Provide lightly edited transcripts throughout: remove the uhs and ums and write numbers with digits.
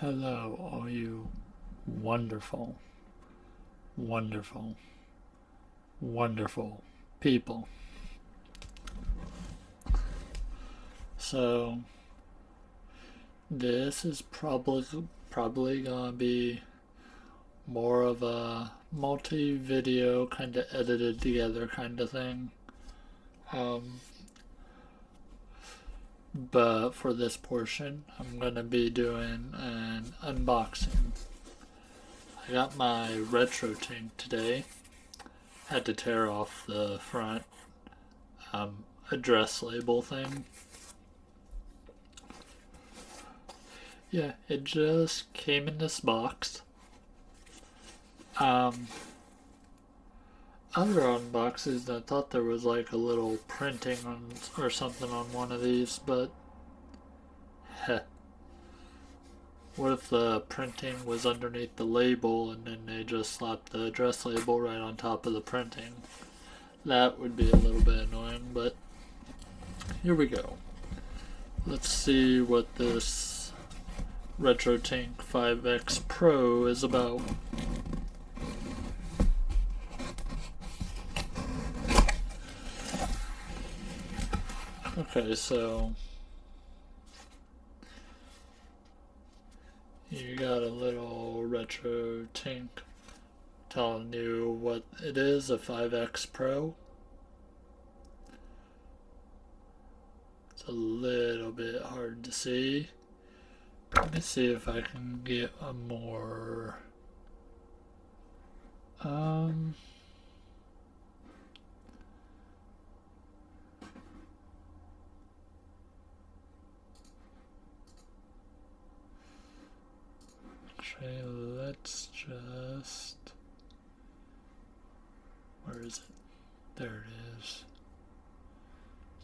Hello, all you wonderful, wonderful, wonderful people. So, this is probably gonna be more of a multi-video kind of edited together kind of thing. Um, but for this portion, I'm gonna be doing an unboxing. I got my Retrotink today. Had to tear off the front address label thing. Yeah, it just came in this box. Other unboxes, I thought there was like a little printing on or something on one of these, but heh. What if the printing was underneath the label and then they just slapped the address label right on top of the printing? That would be a little bit annoying, but here we go. Let's see what this Retrotink 5X Pro is about. Okay, so you got a little Retrotink telling you what it is, a 5X Pro. It's a little bit hard to see. Let me see if I can get a more actually, let's just, where is it? There it is.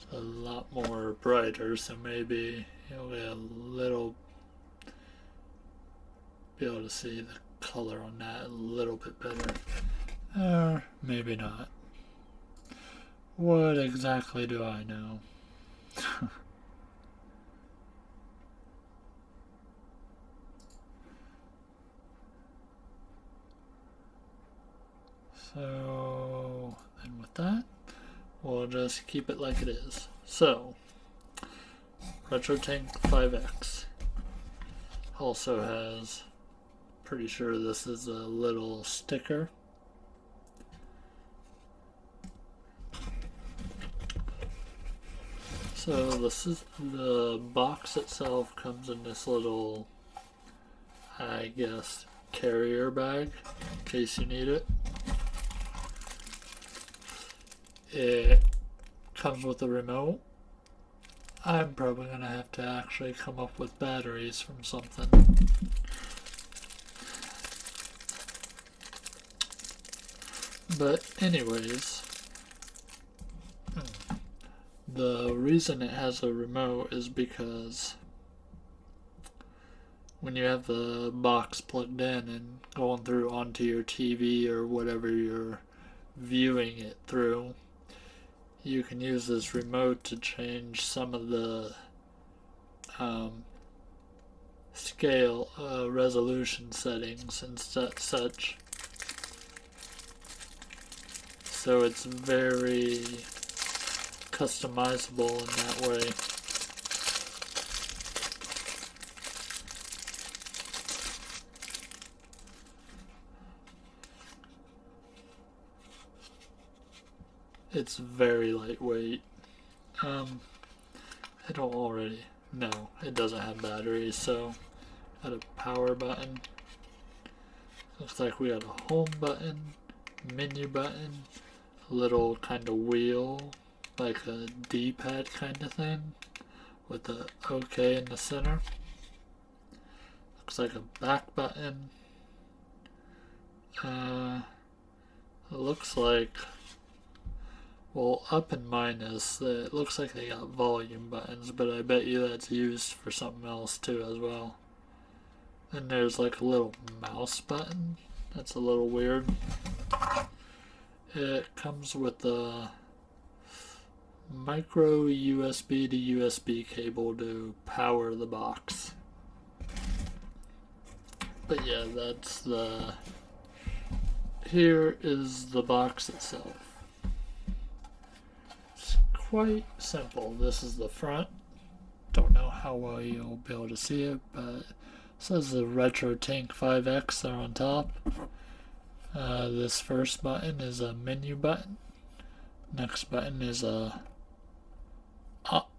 It's a lot more brighter, so maybe you'll get a little, be able to see the color on that a little bit better. Or maybe not. What exactly do I know? So, then with that, we'll just keep it like it is. So, Retrotink 5X also has, pretty sure this is a little sticker. So this is, the box itself comes in this little, I guess, carrier bag in case you need it. It comes with a remote. I'm probably gonna have to actually come up with batteries from something. But anyways, the reason it has a remote is because when you have the box plugged in and going through onto your TV or whatever you're viewing it through, you can use this remote to change some of the scale resolution settings and such. So it's very customizable in that way. It's very lightweight. I don't already. No, it doesn't have batteries, so got a power button. Looks like we got a home button, menu button, a little kind of wheel, like a D-pad kind of thing, with the OK in the center. Looks like a back button. It looks like, well, up and minus, it looks like they got volume buttons, but I bet you that's used for something else too as well. And there's like a little mouse button. That's a little weird. It comes with a micro USB to USB cable to power the box. But yeah, here is the box itself. It's quite simple. This is the front. Don't know how well you'll be able to see it, but it says the Retrotink 5X there on top. This first button is a menu button. Next button is a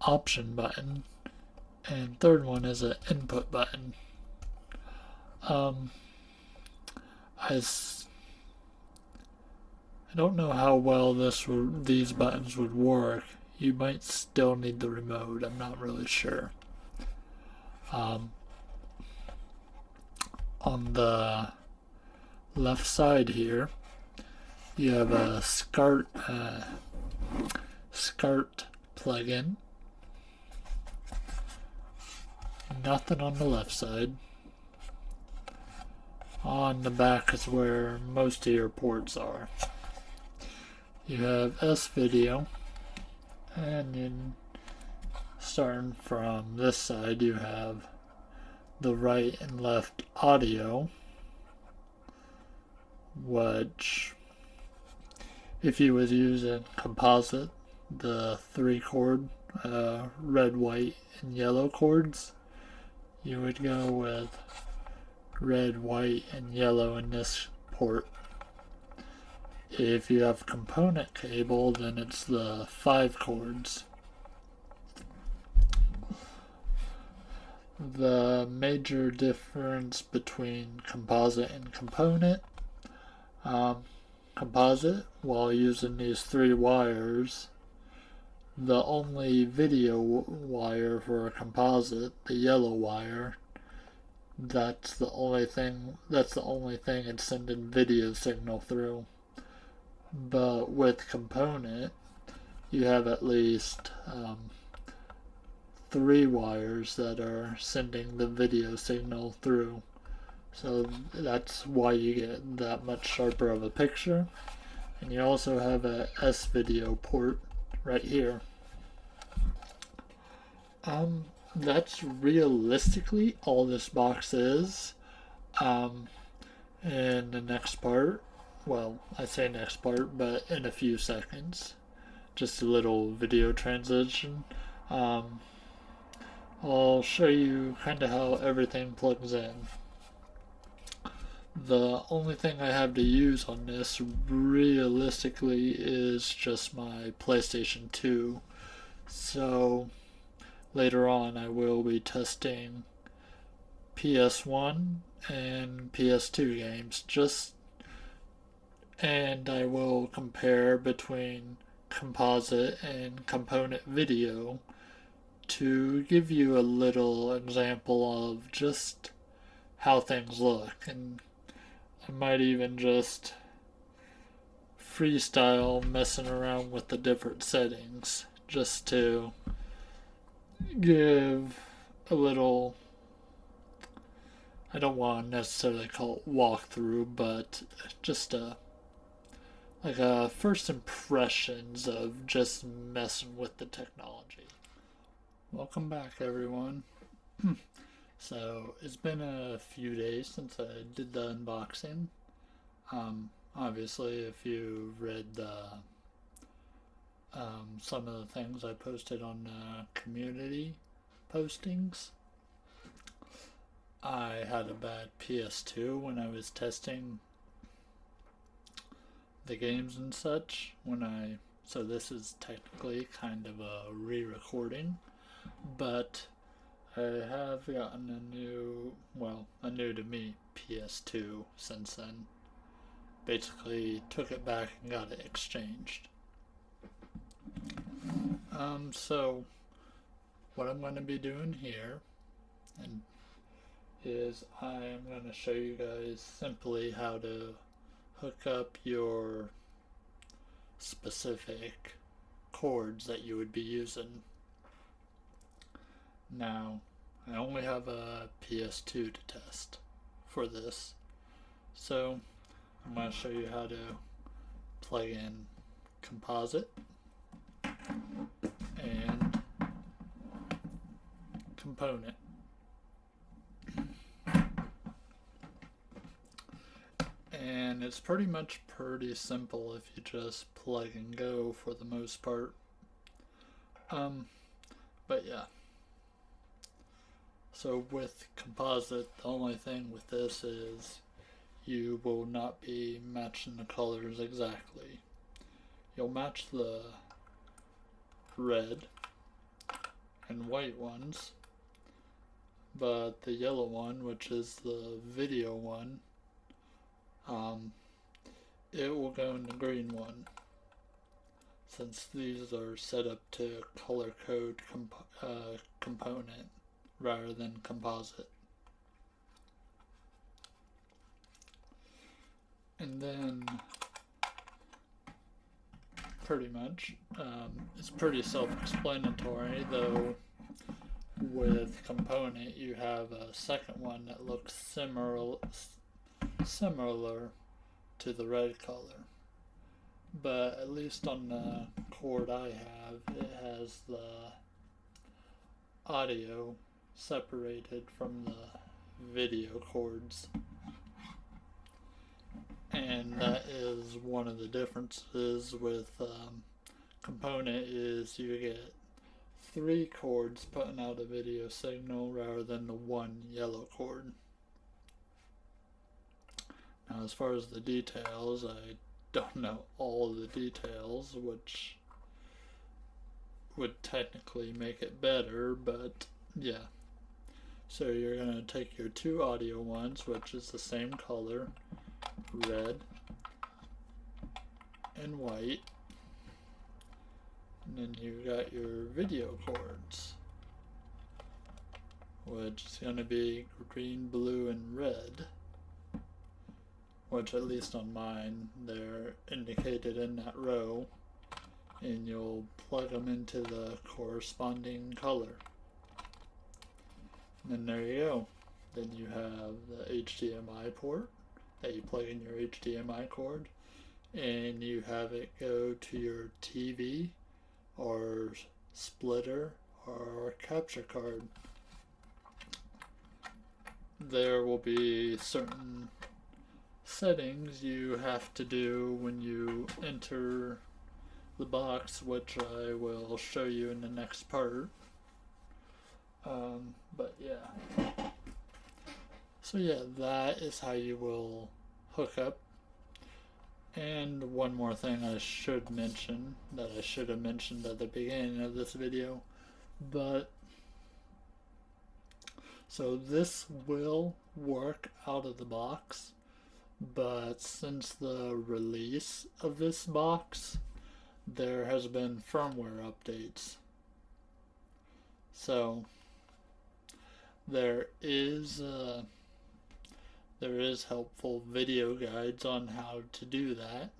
option button. And third one is an input button. I don't know how well these buttons would work. You might still need the remote. I'm not really sure. On the left side here, you have a SCART plugin. Nothing on the left side. On the back is where most of your ports are. You have S-Video, and then starting from this side you have the right and left audio, which if you was using composite, the 3-chord red, white, and yellow chords, you would go with red, white, and yellow in this port. If you have component cable, then it's the 5 chords. The major difference between composite and component, composite, while using these 3 wires, the only video wire for a composite, the yellow wire, that's the only thing it's sending video signal through. But with component, you have at least 3 wires that are sending the video signal through. So that's why you get that much sharper of a picture. And you also have a S-Video port right here. That's realistically all this box is. In the next part, well, I say next part, but in a few seconds, just a little video transition. I'll show you kind of how everything plugs in. The only thing I have to use on this realistically is just my PlayStation 2. So later on I will be testing PS1 and PS2 games, and I will compare between composite and component video to give you a little example of just how things look, and I might even just freestyle messing around with the different settings just to give a little, I don't want to necessarily call it walkthrough, but just a first impressions of just messing with the technology. Welcome back, everyone. So it's been a few days since I did the unboxing. Obviously, if you read some of the things I posted on community postings, I had a bad PS2 when I was testing the games and such. So this is technically kind of a re-recording, but I have gotten a new to me PS2 since then. Basically took it back and got it exchanged. So what I'm going to be doing here is I'm going to show you guys simply how to hook up your specific cords that you would be using. Now, I only have a PS2 to test for this, so I'm going to show you how to plug in composite and component. and it's pretty much pretty simple if you just plug and go for the most part. But yeah. So with composite, the only thing with this is you will not be matching the colors exactly. You'll match the red and white ones, but the yellow one, which is the video one, it will go in the green one, since these are set up to color code component rather than composite. And then pretty much it's pretty self-explanatory, though with component you have a second one that looks similar to the red color, but at least on the cord I have, it has the audio separated from the video cords, and that is one of the differences with component is you get 3 cords putting out a video signal rather than the one yellow cord. Now, as far as the details, I don't know all of the details, which would technically make it better, but yeah. So you're going to take your 2 audio ones, which is the same color, red and white, and then you got your video cords, which is going to be green, blue, and red, which at least on mine they're indicated in that row, and you'll plug them into the corresponding color. And then there you go. Then you have the HDMI port that you plug in your HDMI cord, and you have it go to your TV or splitter or capture card. There will be certain settings you have to do when you enter the box, which I will show you in the next part. But yeah. So yeah, that is how you will hook up. And one more thing I should mention that I should have mentioned at the beginning of this video, but so this will work out of the box, but since the release of this box, there has been firmware updates. So there is helpful video guides on how to do that,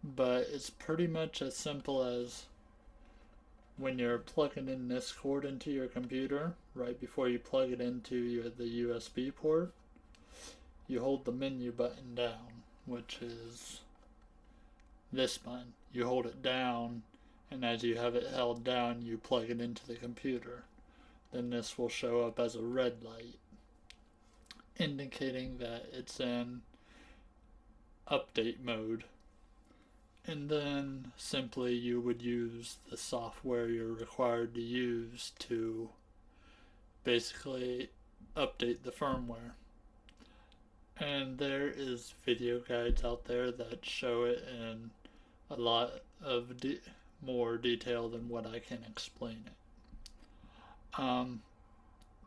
but it's pretty much as simple as when you're plugging in this cord into your computer, right before you plug it into the USB port, you hold the menu button down, which is this button. You hold it down, and as you have it held down, you plug it into the computer. Then this will show up as a red light, indicating that it's in update mode. And then simply you would use the software you're required to use to basically update the firmware. And there is video guides out there that show it in a lot of more detail than what I can explain it.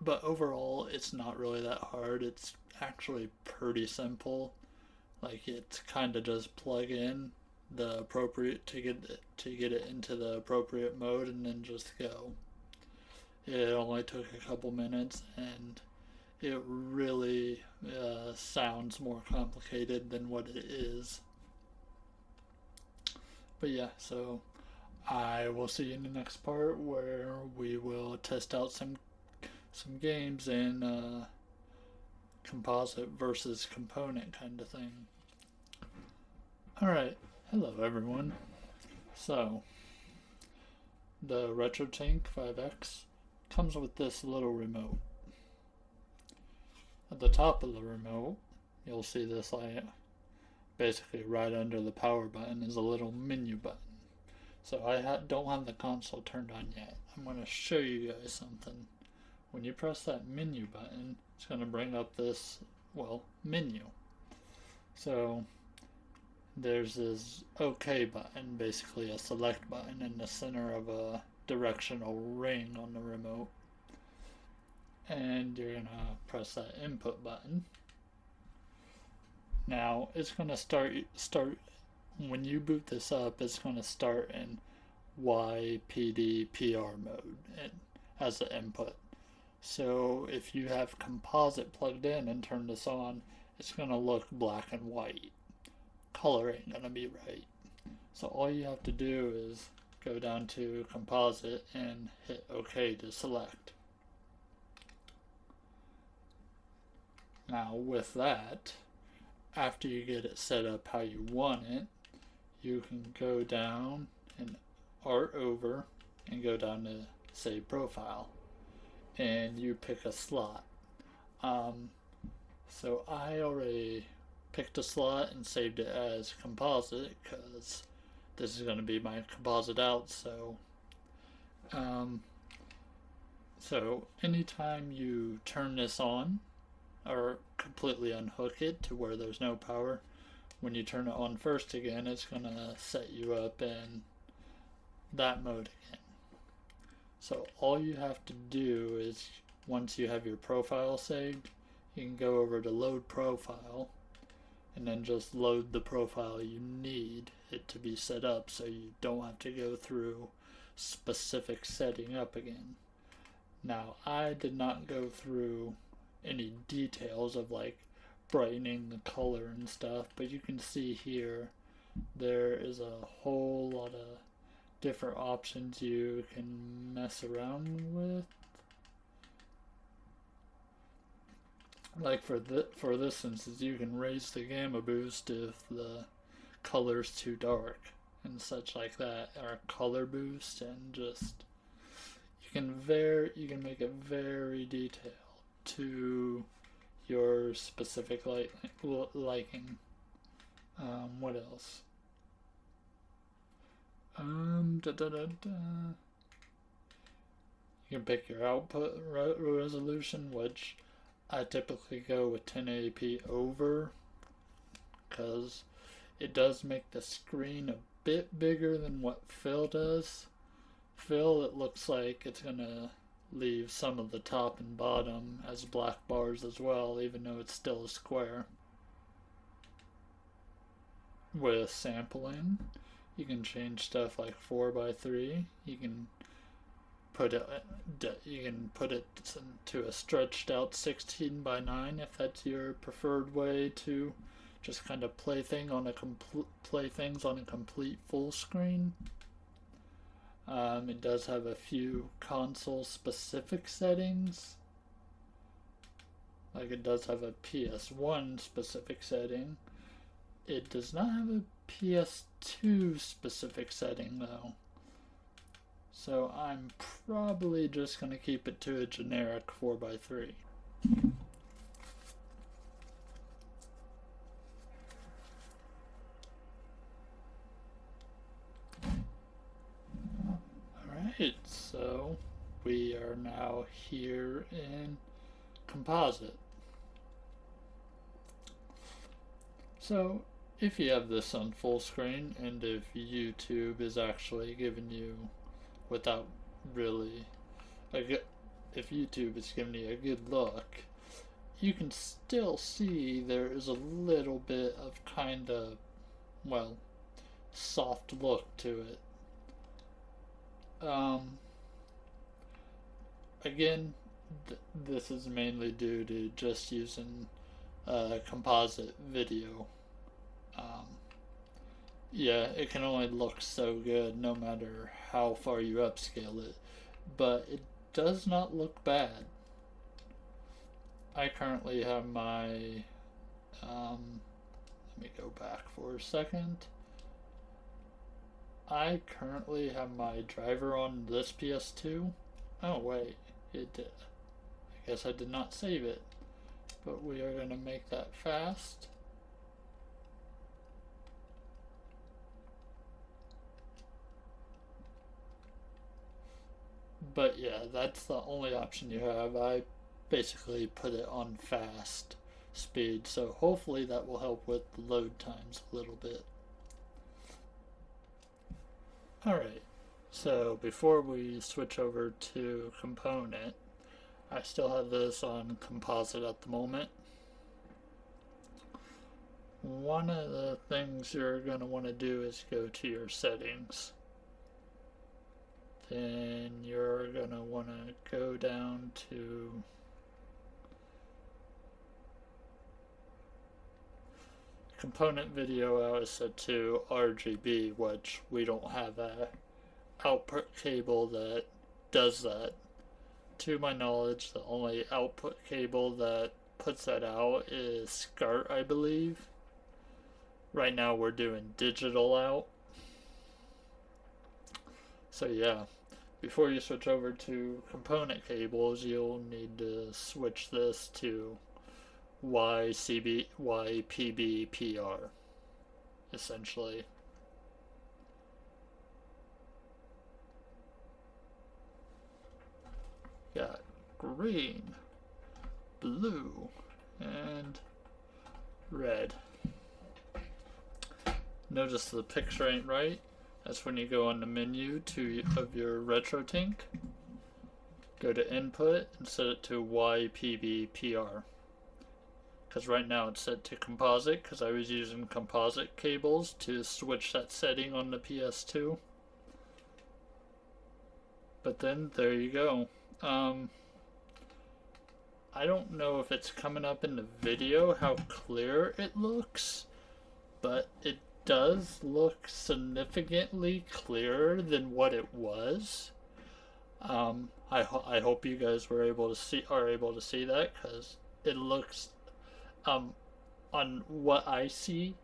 But overall, it's not really that hard. It's actually pretty simple. Like, it's kind of just plug in the appropriate to get it into the appropriate mode and then just go. It only took a couple minutes, and it really sounds more complicated than what it is. But yeah, so I will see you in the next part where we will test out some games in composite versus component kind of thing. Alright, hello everyone. So, the Retrotink 5X comes with this little remote. At the top of the remote, you'll see this basically right under the power button is a little menu button. So I don't have the console turned on yet. I'm going to show you guys something. When you press that menu button, it's going to bring up this, well, menu. So there's this OK button, basically a select button in the center of a directional ring on the remote. And you're going to press that input button. Now it's going to start when you boot this up, it's going to start in YPDPR mode as the input. So if you have composite plugged in and turn this on, it's going to look black and white. Color ain't going to be right. So all you have to do is go down to composite and hit OK to select. Now with that, after you get it set up how you want it, you can go down and art over and go down to save profile, and you pick a slot. So I already picked a slot and saved it as composite because this is going to be my composite out. So anytime you turn this on or completely unhook it to where there's no power, when you turn it on first again, it's going to set you up in that mode again. So all you have to do is, once you have your profile saved, you can go over to load profile and then just load the profile you need it to be set up, so you don't have to go through specific setting up again. Now, I did not go through any details of like brightening the color and stuff, but you can see here there is a whole lot of different options you can mess around with. Like for this instance, you can raise the gamma boost if the color's too dark and such like that, or color boost, and just you can make it very detailed to your specific liking. What else? You can pick your output resolution, which I typically go with 1080p over, because it does make the screen a bit bigger than what fill does. Fill, it looks like it's gonna leave some of the top and bottom as black bars as well, even though it's still a square. With sampling, you can change stuff like 4x3. You can put it to a stretched out 16:9 if that's your preferred way to just kind of play things on a complete full screen. It does have a few console specific settings. Like it does have a PS1 specific setting. It does not have a PS2 specific setting though. So I'm probably just going to keep it to a generic 4x3. Alright, so we are now here in composite. So if you have this on full screen, and if YouTube is actually giving you, without really, if YouTube is giving you a good look, you can still see there is a little bit of kind of, well, soft look to it. Again, this is mainly due to just using composite video. Yeah, it can only look so good no matter how far you upscale it, but it does not look bad. I currently have my, let me go back for a second. I currently have my driver on this PS2. Oh wait, it did. I guess I did not save it, but we are going to make that fast. But yeah, that's the only option you have. I basically put it on fast speed, so hopefully that will help with the load times a little bit. Alright, so before we switch over to component, I still have this on composite at the moment. One of the things you're going to want to do is go to your settings. Then you're going to want to go down to component video. I was set to RGB, which we don't have a output cable that does that. To my knowledge, the only output cable that puts that out is SCART, I believe. Right now we're doing digital out. So yeah, before you switch over to component cables, you'll need to switch this to YPBPR, essentially. Got green, blue, and red. Notice the picture ain't right. That's when you go on the menu of your Retrotink. Go to input and set it to YPBPR. Because right now it's set to composite because I was using composite cables to switch that setting on the PS2. But then there you go. I don't know if it's coming up in the video how clear it looks, but it does look significantly clearer than what it was. I hope you guys are able to see that, because it looks on what I see,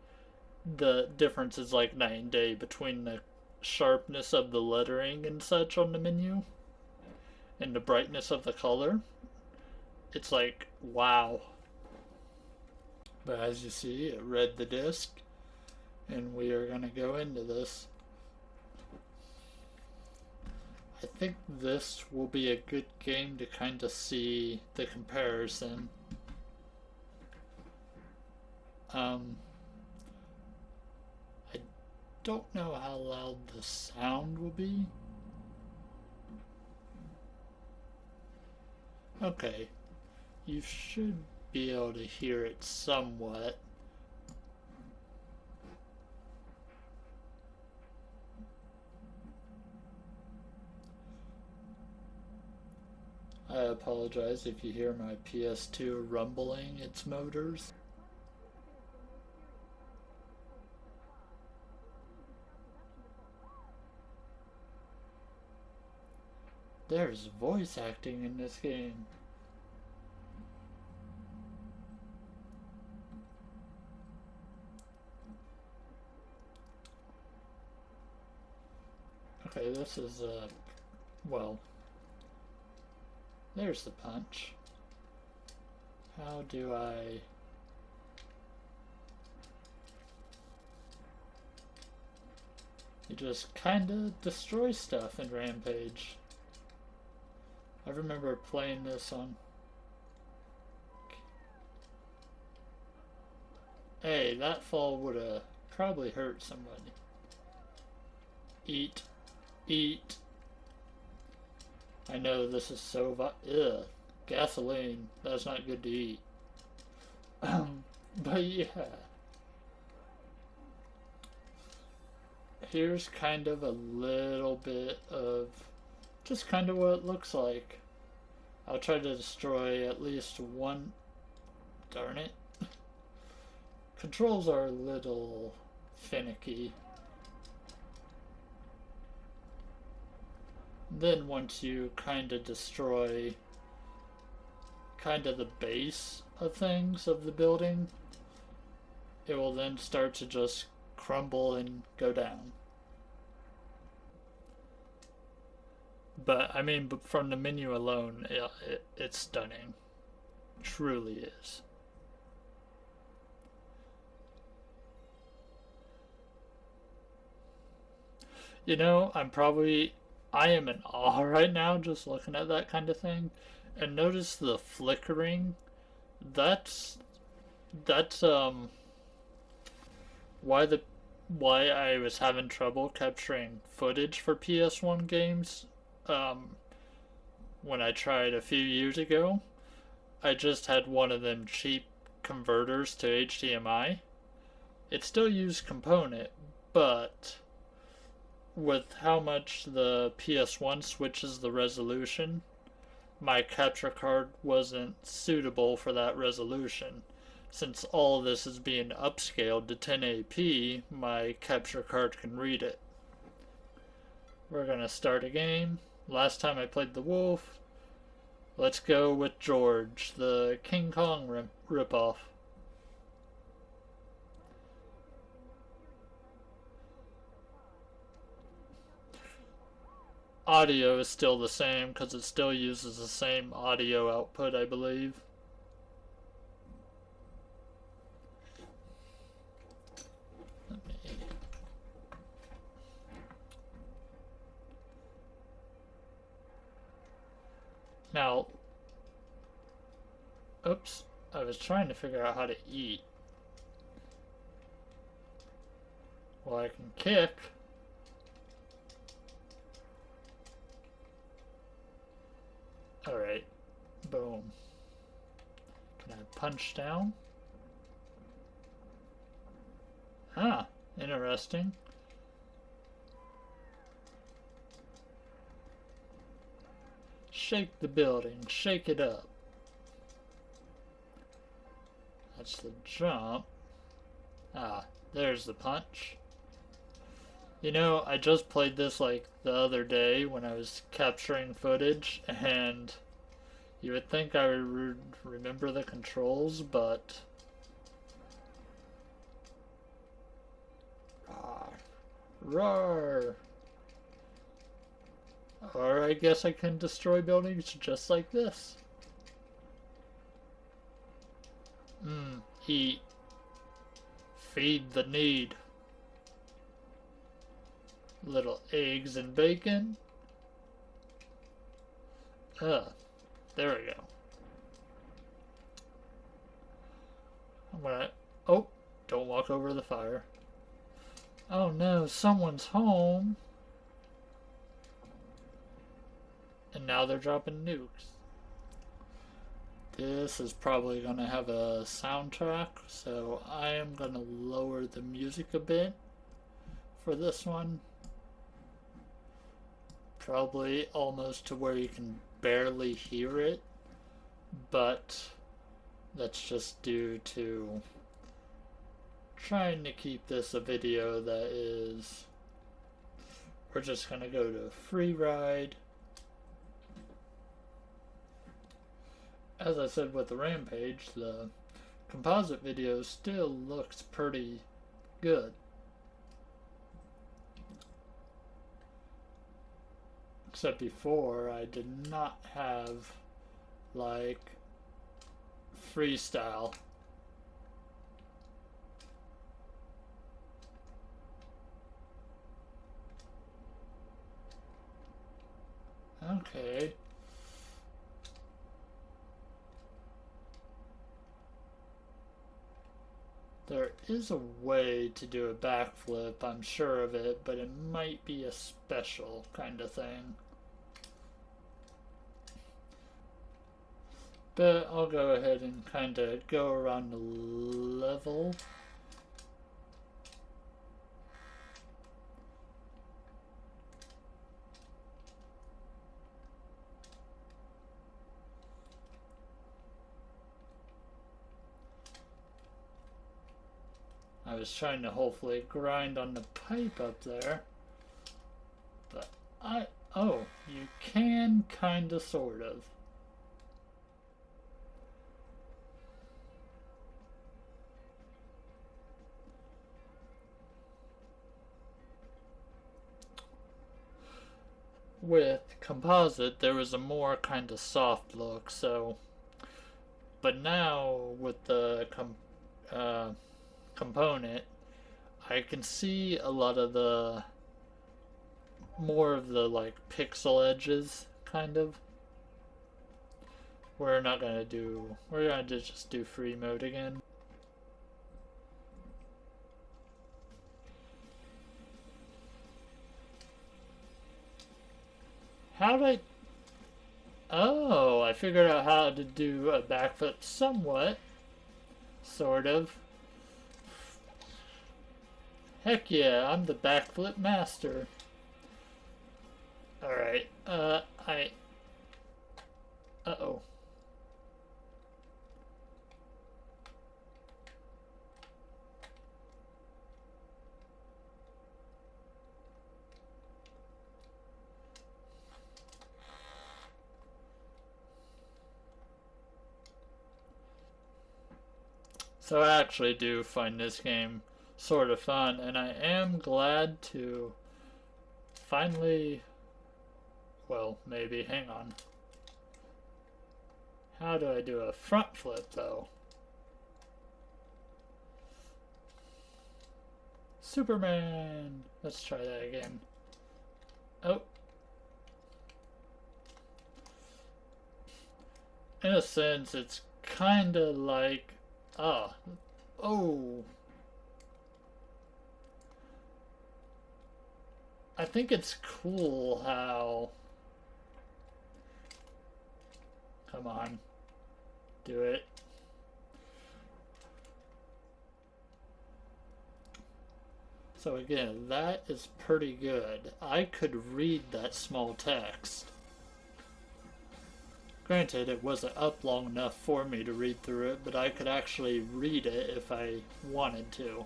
the difference is like night and day between the sharpness of the lettering and such on the menu and the brightness of the color. It's like, wow. But as you see, it read the disc, and we are going to go into this. I think this will be a good game to kind of see the comparison. I don't know how loud the sound will be. Okay, you should be able to hear it somewhat. I apologize if you hear my PS2 rumbling its motors. There's voice acting in this game. Okay, this is well, there's the punch. How do I... You just kinda destroy stuff in Rampage. I remember playing this on... Hey, that fall would have probably hurt somebody. Eat. Eat. I know this is so... Ugh. Gasoline. That's not good to eat. But yeah. Here's kind of a little bit of just kind of what it looks like. I'll try to destroy at least one. Darn it. Controls are a little finicky. Then once you kind of destroy kind of the base of things of the building, it will then start to just crumble and go down. But I mean, from the menu alone, it's stunning. Truly is. You know, I'm probably I am in awe right now just looking at that kind of thing. And notice the flickering. That's that's why the why I was having trouble capturing footage for PS1 games um when I tried a few years ago. I just had one of them cheap converters to HDMI. It still used component, but with how much the PS1 switches the resolution, my capture card wasn't suitable for that resolution. Since all of this is being upscaled to 1080p, my capture card can read it. We're gonna start a game. Last time I played the wolf. Let's go with George, the King Kong ripoff. Audio is still the same because it still uses the same audio output, I believe. Now, oops, I was trying to figure out how to eat. Well, I can kick. Alright, boom. Can I punch down? Ah, interesting. Shake the building, shake it up. That's the jump. Ah, there's the punch. You know, I just played this like the other day when I was capturing footage, and you would think I would remember the controls, but roar. Or I guess I can destroy buildings just like this. Eat. Feed the need. Little eggs and bacon. There we go. I'm gonna... Oh, don't walk over the fire. Oh no, someone's home. And now they're dropping nukes. This is probably gonna have a soundtrack, so I am gonna lower the music a bit for this one. Probably almost to where you can barely hear it, but that's just due to trying to keep this a video that is... We're just gonna go to free ride. As I said with the Rampage, the composite video still looks pretty good. Except before, I did not have, like, freestyle. Okay. There is a way to do a backflip, I'm sure of it, but it might be a special kind of thing. But I'll go ahead and kind of go around the level. I was trying to hopefully grind on the pipe up there, but oh, you can kinda sort of. With composite, there was a more kind of soft look, so, but now with the component, I can see a lot of the more of the like pixel edges, kind of. We're gonna just do free mode again. How did I... Oh, I figured out how to do a backflip somewhat. Sort of. Heck yeah, I'm the backflip master. Alright, uh-oh. So I actually do find this game sort of fun, and I am glad to finally, well, maybe, hang on. How do I do a front flip, though? Superman! Let's try that again. Oh. In a sense, it's kind of like... Ah. Oh. I think it's cool how... Come on. Do it. So again, that is pretty good. I could read that small text. Granted, it wasn't up long enough for me to read through it, but I could actually read it if I wanted to.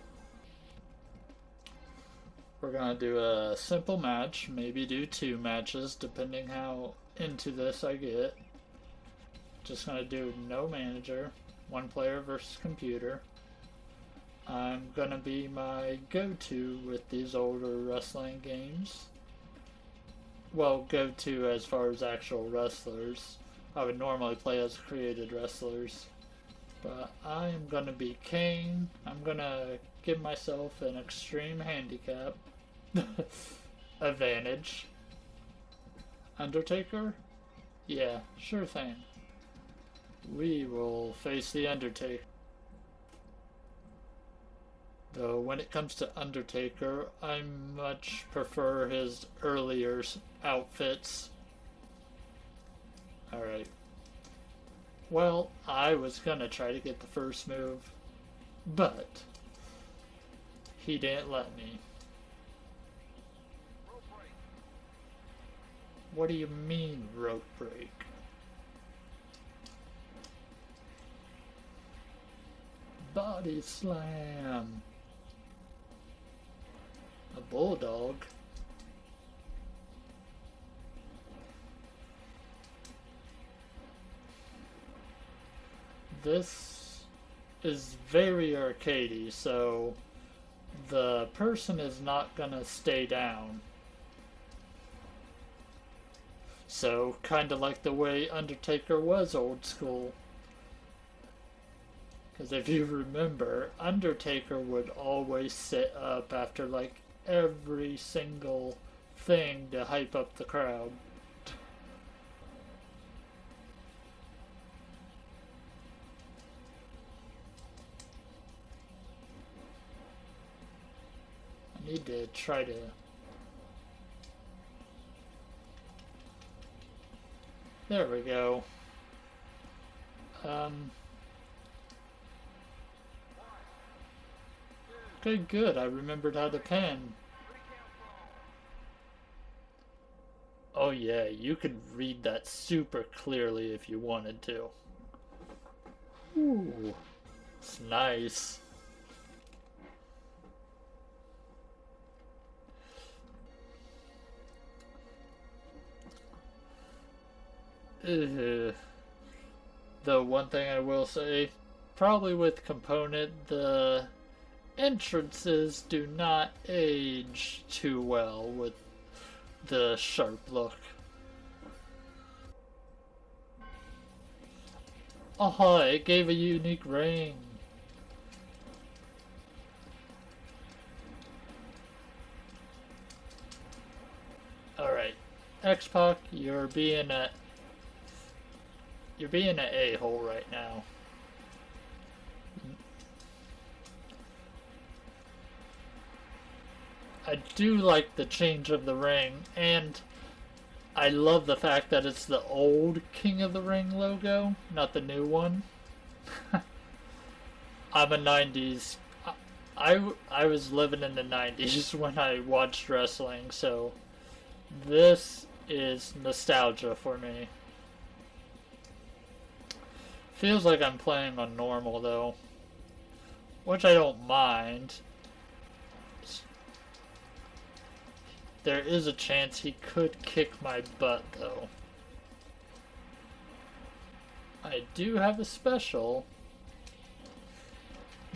We're gonna do a simple match, maybe do 2 matches, depending how into this I get. Just gonna do no manager, 1 player versus computer. I'm gonna be my go-to with these older wrestling games. Well, go-to as far as actual wrestlers. I would normally play as created wrestlers. But I am gonna be Kane. I'm gonna give myself an extreme handicap advantage. Undertaker? Yeah, sure thing. We will face the Undertaker. Though when it comes to Undertaker, I much prefer his earlier outfits. Alright. Well, I was gonna try to get the first move, but he didn't let me. What do you mean, rope break? Body slam. A bulldog. This is very arcadey, so the person is not gonna stay down. So, kinda like the way Undertaker was old school. Because if you remember, Undertaker would always sit up after like every single thing to hype up the crowd. I need to try to... There we go. Okay, good. I remembered how to pen. Oh yeah, you could read that super clearly if you wanted to. Ooh, it's nice. The one thing I will say, probably with Component, the entrances do not age too well with the sharp look. Oh, it gave a unique ring. X-Pac, you're being an a-hole right now. I do like the change of the ring, and I love the fact that it's the old King of the Ring logo, not the new one. I'm a 90s. I was living in the 90s when I watched wrestling, so this is nostalgia for me. Feels like I'm playing on normal though, which I don't mind. There is a chance he could kick my butt though. I do have a special,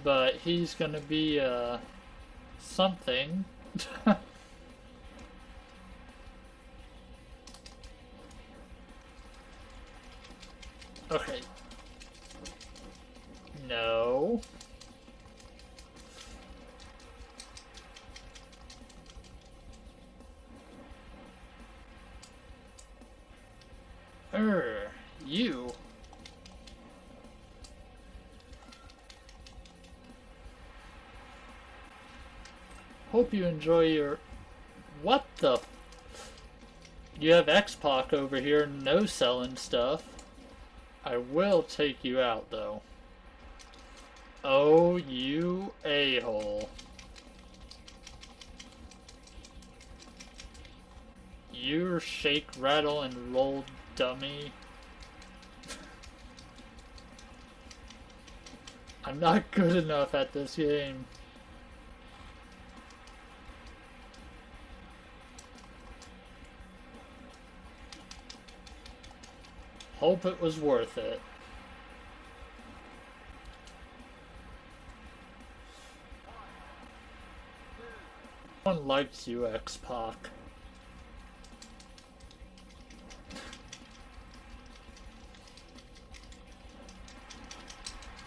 but he's gonna be something. Okay. No. You. Hope you enjoy your... What the... You have X-Pac over here no selling stuff. I will take you out though. Oh, you a-hole. You shake, rattle, and roll dummy. I'm not good enough at this game. Hope it was worth it. No one likes you, X-Pac.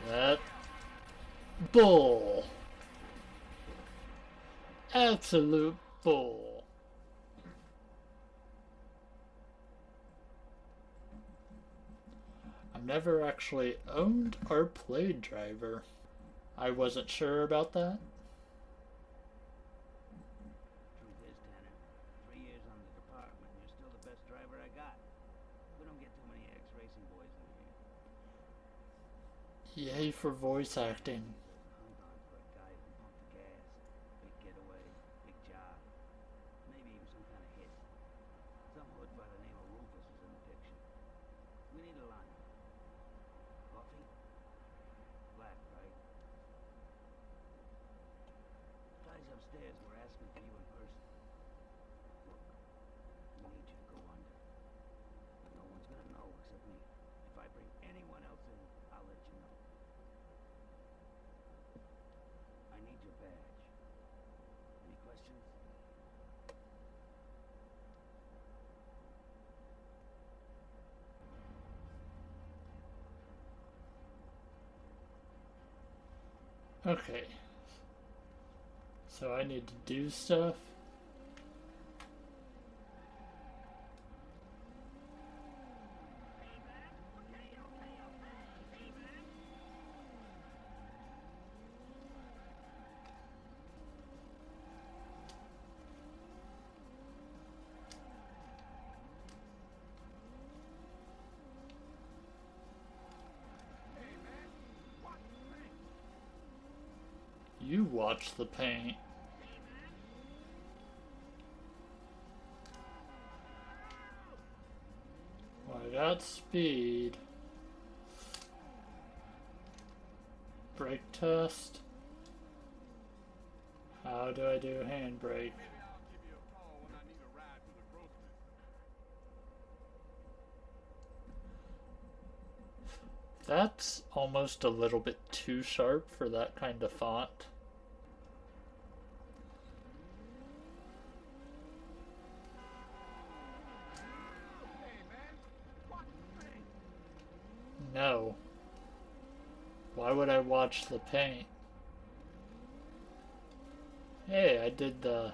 That bull. Absolute bull. I've never actually owned or played Driver. I wasn't sure about that. Truth is, Tanner, 3 years on the department, you're still the best driver I got. We don't get too many ex-racing boys in here. Yay for voice acting. Hung on for a guy who pumped the gas. Big getaway, big job. Maybe even some kind of hit. Some hood by the name of Rufus was in the picture. We need a line. Coffee? Black, right? Guys upstairs were asking for you in person. Look, we need you to go under. No one's gonna know except me. If I bring anyone else in, I'll let you know. I need your badge. Any questions? Okay. So I need to do stuff. You watch the paint. Well, I got speed. Brake test. How do I do handbrake? That's almost a little bit too sharp for that kind of font. No. Why would I watch the paint? Hey, I did the...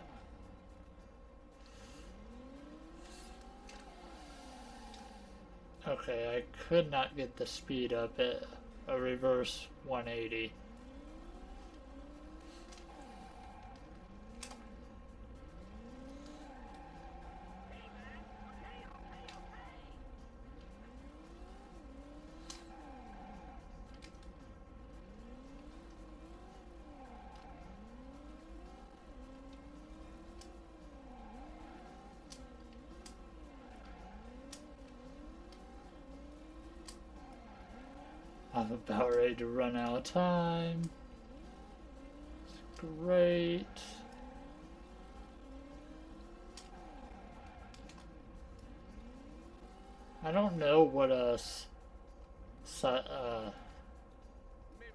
Okay, I could not get the speed up at a reverse 180. I'm about ready to run out of time. Great. I don't know what a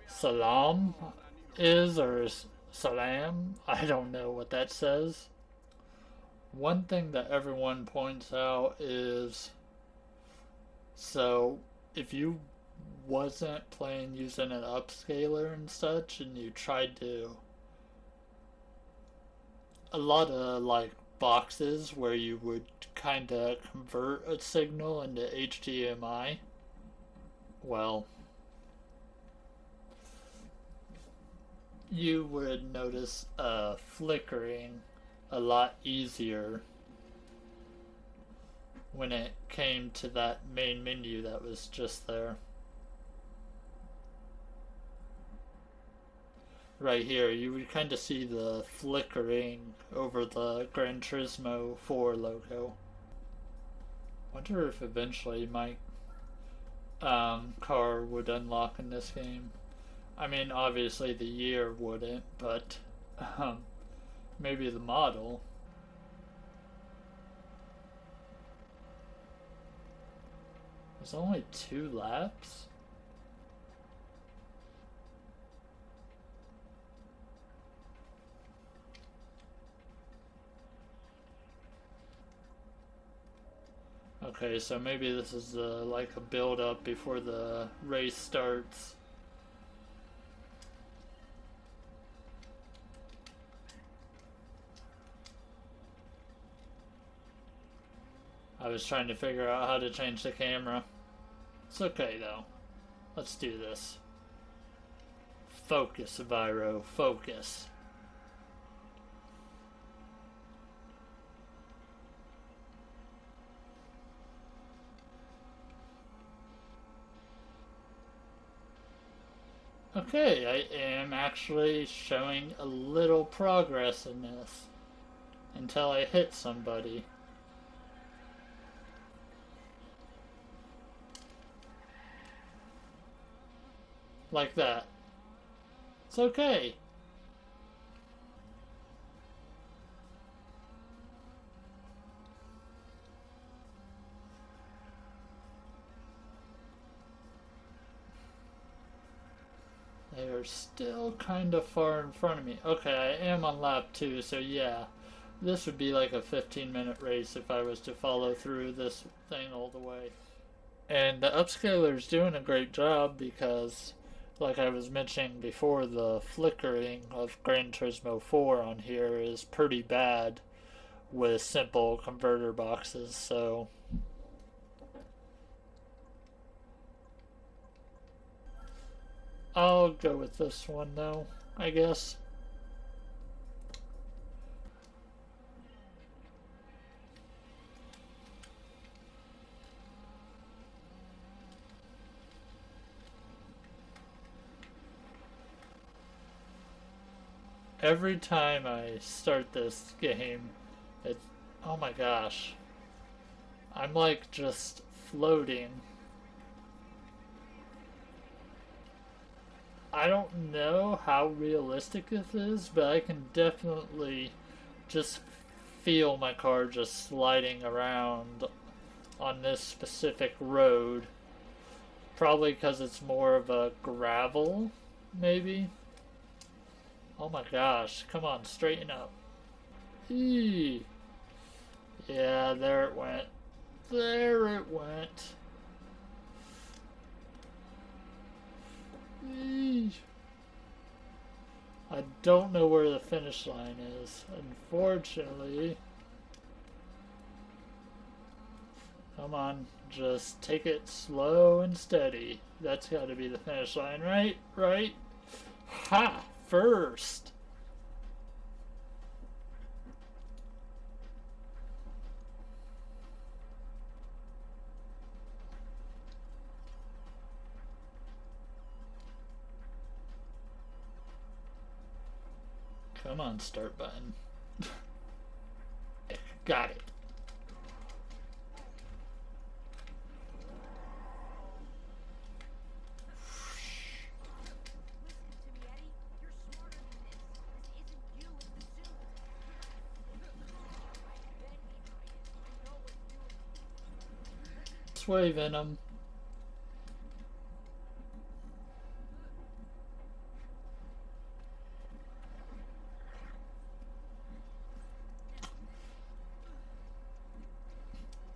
salam is, or salam. I don't know what that says. One thing that everyone points out is, so if you wasn't playing using an upscaler and such, and you tried to, a lot of like boxes where you would kind of convert a signal into HDMI, well, you would notice flickering a lot easier when it came to that main menu that was just there. Right here, you would kind of see the flickering over the Gran Turismo 4 logo. Wonder if eventually my car would unlock in this game. I mean, obviously the year wouldn't, but maybe the model. There's only 2 laps? Okay, so maybe this is like a build up before the race starts. I was trying to figure out how to change the camera. It's okay though. Let's do this. Focus, Viro, focus. Okay, I am actually showing a little progress in this until I hit somebody. Like that. It's okay. They are still kind of far in front of me. Okay, I am on lap 2, so yeah. This would be like a 15-minute race if I was to follow through this thing all the way. And the upscaler is doing a great job because, like I was mentioning before, the flickering of Gran Turismo 4 on here is pretty bad with simple converter boxes, so I'll go with this one though, I guess. Every time I start this game, it's, oh my gosh, I'm like just floating. I don't know how realistic this is, but I can definitely just feel my car just sliding around on this specific road. Probably because it's more of a gravel, maybe. Oh my gosh, come on, straighten up. Eee. Yeah, there it went. There it went. Eee. I don't know where the finish line is, unfortunately. Come on, just take it slow and steady. That's got to be the finish line, right? Right? Ha! First! Come on, start button. Got it. Sway Venom.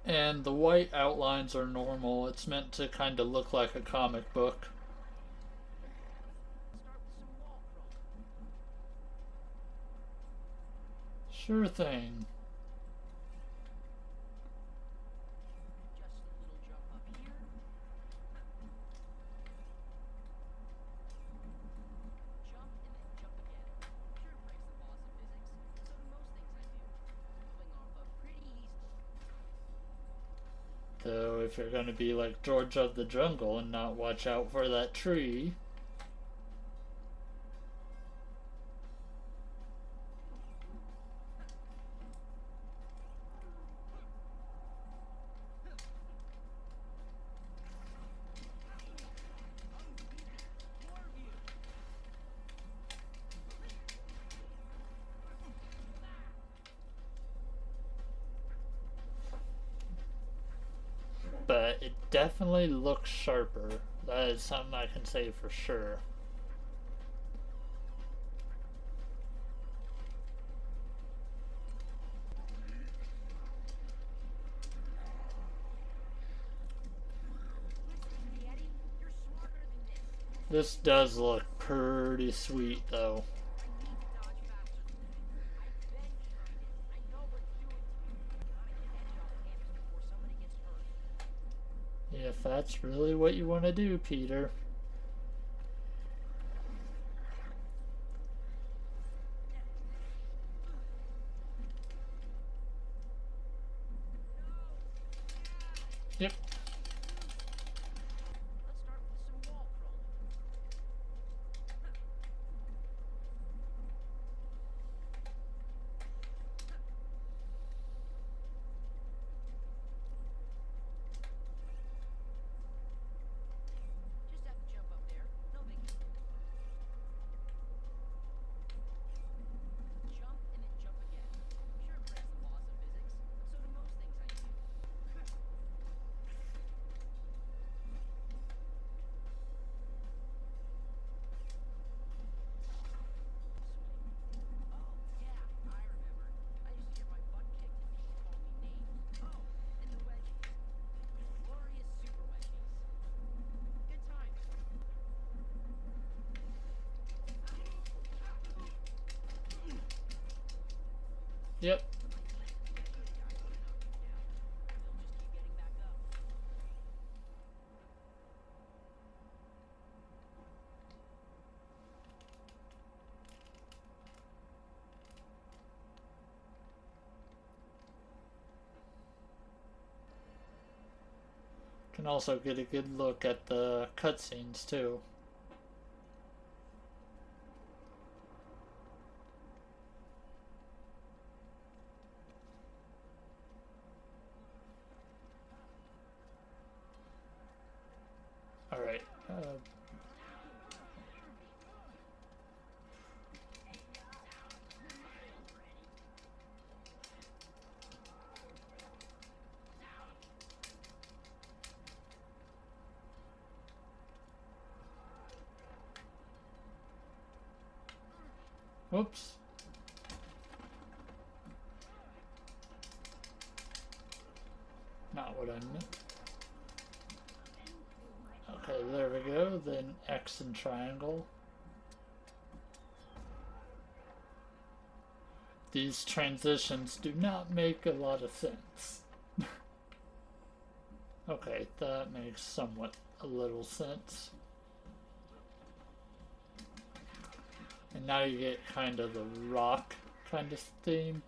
And the white outlines are normal. It's meant to kind of look like a comic book. Sure thing. Though if you're gonna be like George of the Jungle and not watch out for that tree. But it definitely looks sharper. That is something I can say for sure. This does look pretty sweet though. If that's really what you want to do, Peter. Yep. Yep. Can also get a good look at the cutscenes too. Alright. Whoops. Not what I meant. Okay, there we go. Then X and triangle. These transitions do not make a lot of sense. Okay, that makes somewhat a little sense. And now you get kind of the rock kind of theme.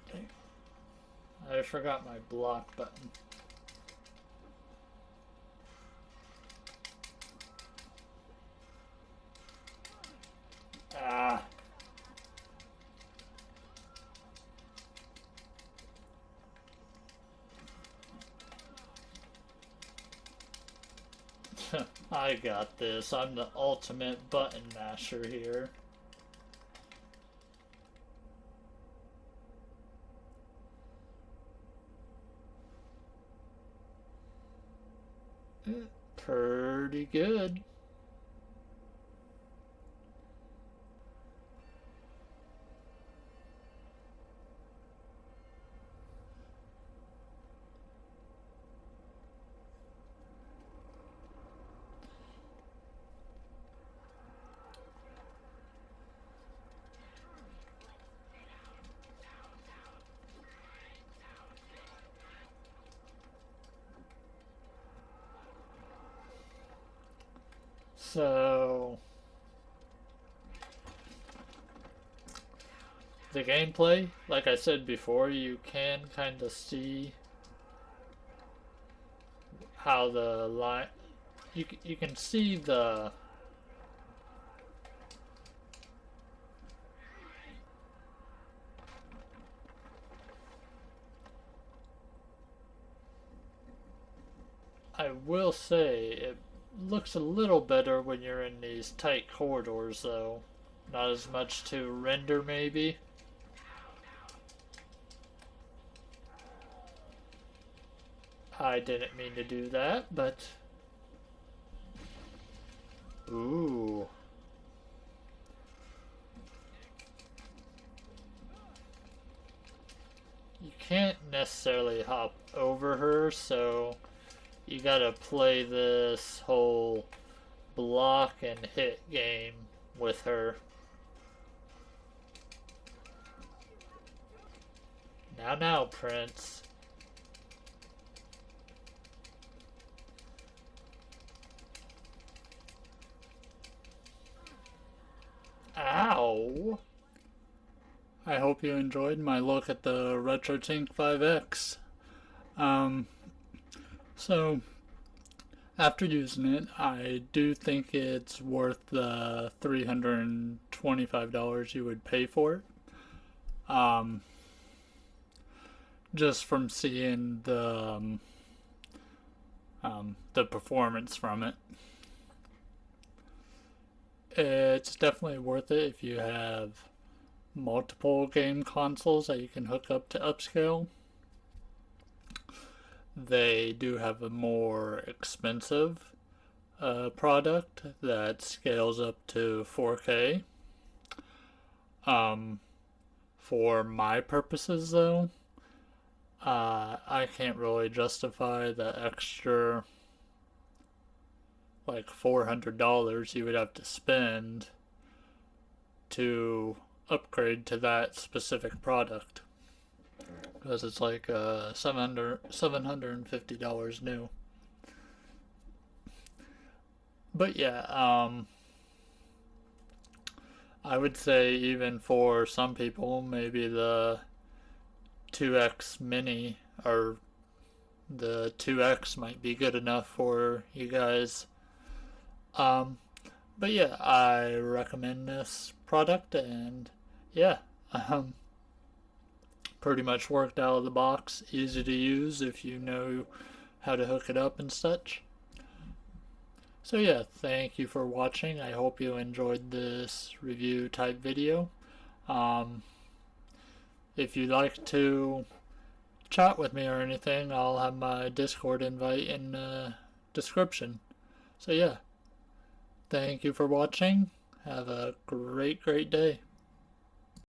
Okay. I forgot my block button. Ah. I got this. I'm the ultimate button masher here. Pretty good. So, the gameplay, like I said before, you can kind of see how the line, you can see the I will say it looks a little better when you're in these tight corridors though. Not as much to render maybe. I didn't mean to do that, but ooh. You can't necessarily hop over her, so you gotta play this whole block and hit game with her. Now, Prince. Ow! I hope you enjoyed my look at the Retrotink 5X. So, after using it, I do think it's worth the $325 you would pay for it. Just from seeing the performance from it. It's definitely worth it if you have multiple game consoles that you can hook up to Upscale. They do have a more expensive product that scales up to 4K. For my purposes, though, I can't really justify the extra like $400 you would have to spend to upgrade to that specific product because it's like $750 new. But yeah, I would say even for some people, maybe the 2X Mini or the 2X might be good enough for you guys. But yeah, I recommend this product, and yeah, pretty much worked out of the box, easy to use if you know how to hook it up and such. So yeah, thank you for watching. I hope you enjoyed this review type video. If you'd like to chat with me or anything, I'll have my Discord invite in the description. So yeah, thank you for watching. Have a great day.